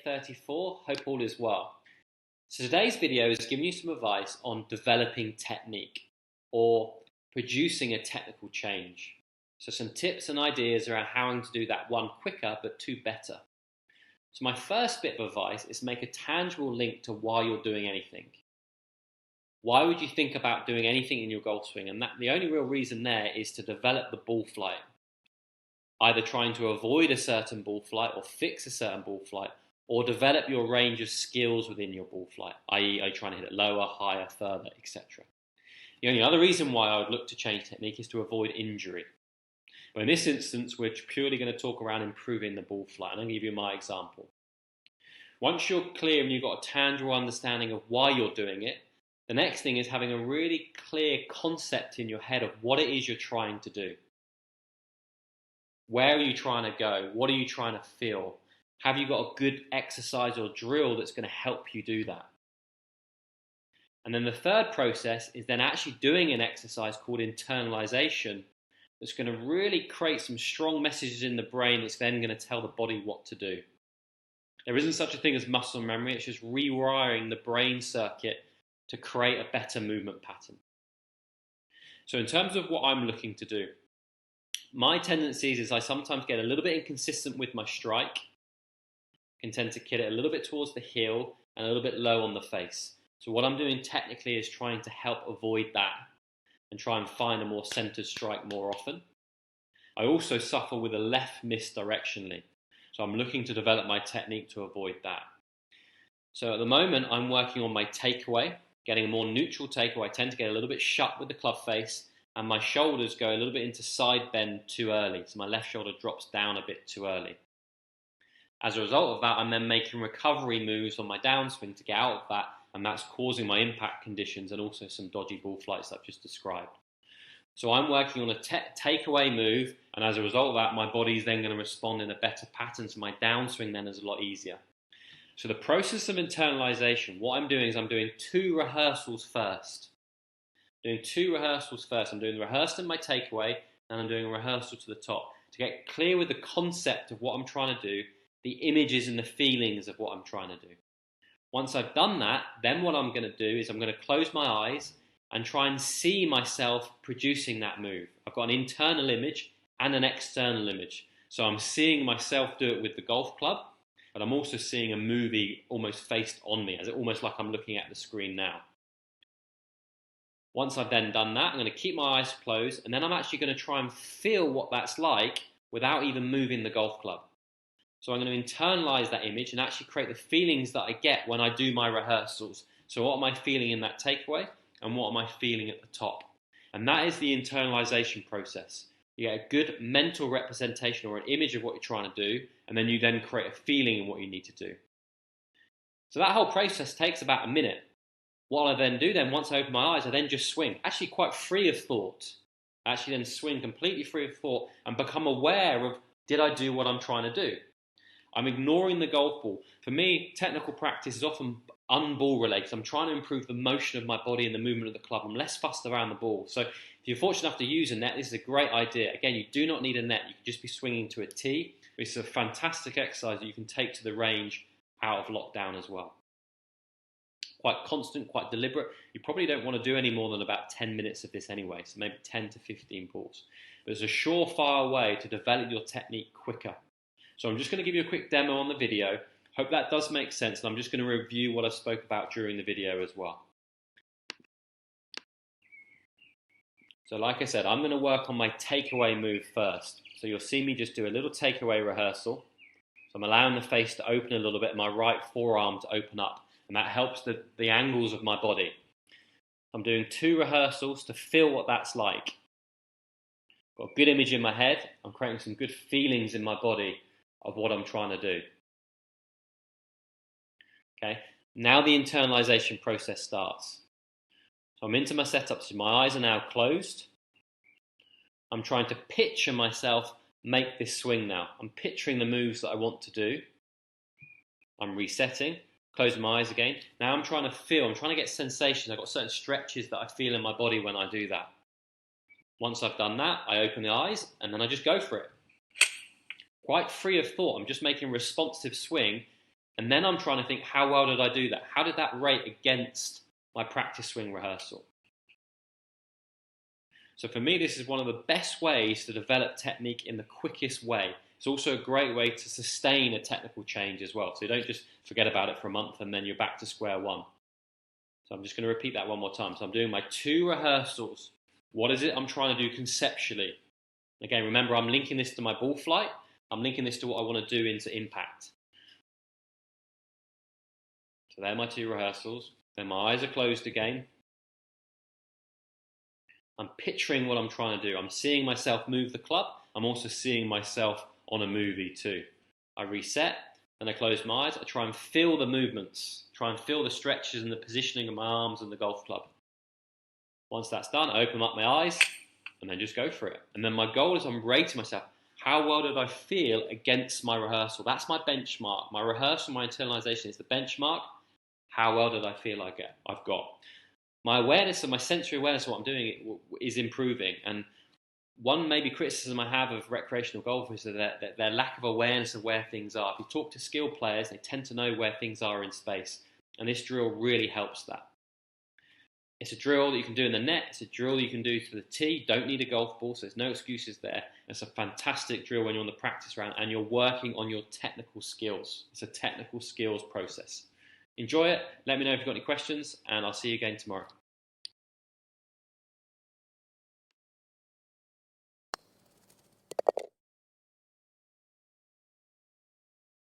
34. Hope all is well. So today's video is giving you some advice on developing technique or producing a technical change. So some tips and ideas around how to do that, one quicker but two better. So my first bit of advice is make a tangible link to why you're doing anything. Why would you think about doing anything in your golf swing? And the only real reason there is to develop the ball flight. Either trying to avoid a certain ball flight or fix a certain ball flight, or develop your range of skills within your ball flight, i.e. are you trying to hit it lower, higher, further, etc. The only other reason why I would look to change technique is to avoid injury. Well, in this instance, we're purely going to talk around improving the ball flight, and I'll give you my example. Once you're clear and you've got a tangible understanding of why you're doing it, the next thing is having a really clear concept in your head of what it is you're trying to do. Where are you trying to go? What are you trying to feel? Have you got a good exercise or drill that's going to help you do that? And then the third process is then actually doing an exercise called internalization that's going to really create some strong messages in the brain that's then going to tell the body what to do. There isn't such a thing as muscle memory, it's just rewiring the brain circuit to create a better movement pattern. So in terms of what I'm looking to do, my tendencies is I sometimes get a little bit inconsistent with my strike. I can tend to hit it a little bit towards the heel and a little bit low on the face. So what I'm doing technically is trying to help avoid that and try and find a more centered strike more often. I also suffer with a left miss directionally. So I'm looking to develop my technique to avoid that. So at the moment I'm working on my takeaway, getting a more neutral takeaway. I tend to get a little bit shut with the club face and my shoulders go a little bit into side bend too early. So my left shoulder drops down a bit too early. As a result of that, I'm then making recovery moves on my downswing to get out of that, and that's causing my impact conditions and also some dodgy ball flights I've just described. So I'm working on a takeaway move, and as a result of that, my body's then going to respond in a better pattern, so my downswing then is a lot easier. So the process of internalization, what I'm doing is I'm doing two rehearsals first. I'm doing the rehearsal in my takeaway, and I'm doing a rehearsal to the top to get clear with the concept of what I'm trying to do, the images and the feelings of what I'm trying to do. Once I've done that, then what I'm going to do is I'm going to close my eyes and try and see myself producing that move. I've got an internal image and an external image. So I'm seeing myself do it with the golf club, but I'm also seeing a movie almost faced on me, almost like I'm looking at the screen now. Once I've then done that, I'm going to keep my eyes closed, and then I'm actually going to try and feel what that's like without even moving the golf club. So I'm going to internalize that image and actually create the feelings that I get when I do my rehearsals. So what am I feeling in that takeaway, and what am I feeling at the top? And that is the internalization process. You get a good mental representation or an image of what you're trying to do, and then you then create a feeling in what you need to do. So that whole process takes about a minute. What I then do once I open my eyes, I then just swing, actually quite free of thought. I actually then swing completely free of thought and become aware of, did I do what I'm trying to do? I'm ignoring the golf ball. For me, technical practice is often unball related. I'm trying to improve the motion of my body and the movement of the club. I'm less fussed around the ball. So if you're fortunate enough to use a net, this is a great idea. Again, you do not need a net. You can just be swinging to a tee. It's a fantastic exercise that you can take to the range out of lockdown as well. Quite constant, quite deliberate. You probably don't want to do any more than about 10 minutes of this anyway, so maybe 10 to 15 balls. But it's a surefire way to develop your technique quicker. So I'm just going to give you a quick demo on the video. Hope that does make sense, and I'm just going to review what I spoke about during the video as well. So like I said, I'm going to work on my takeaway move first. So you'll see me just do a little takeaway rehearsal. So I'm allowing the face to open a little bit, my right forearm to open up. And that helps the angles of my body. I'm doing two rehearsals to feel what that's like. Got a good image in my head. I'm creating some good feelings in my body of what I'm trying to do. Okay, now the internalization process starts. So I'm into my setup, so my eyes are now closed. I'm trying to picture myself make this swing now. I'm picturing the moves that I want to do. I'm resetting. Close my eyes again. Now I'm trying to get sensations. I've got certain stretches that I feel in my body when I do that. Once I've done that, I open the eyes and then I just go for it. Quite free of thought. I'm just making a responsive swing And then I'm trying to think, how well did I do that? How did that rate against my practice swing rehearsal? So for me, this is one of the best ways to develop technique in the quickest way. It's also a great way to sustain a technical change as well. So you don't just forget about it for a month and then you're back to square one. So I'm just going to repeat that one more time. So I'm doing my 2 rehearsals. What is it I'm trying to do conceptually? Again, remember, I'm linking this to my ball flight. I'm linking this to what I want to do into impact. So they're my 2 rehearsals. Then my eyes are closed again. I'm picturing what I'm trying to do. I'm seeing myself move the club. I'm also seeing myself on a movie too. I reset, then I close my eyes. I try and feel the movements, try and feel the stretches and the positioning of my arms and the golf club. Once that's done, I open up my eyes and then just go for it. And then my goal is I'm rating myself. How well did I feel against my rehearsal? That's my benchmark. My rehearsal, my internalization is the benchmark. How well did I feel I've got? My awareness and my sensory awareness of what I'm doing is improving. And one maybe criticism I have of recreational golfers is that their lack of awareness of where things are. If you talk to skilled players, they tend to know where things are in space. And this drill really helps that. It's a drill that you can do in the net. It's a drill you can do to the tee. You don't need a golf ball, so there's no excuses there. It's a fantastic drill when you're on the practice round and you're working on your technical skills. It's a technical skills process. Enjoy it. Let me know if you've got any questions, and I'll see you again tomorrow.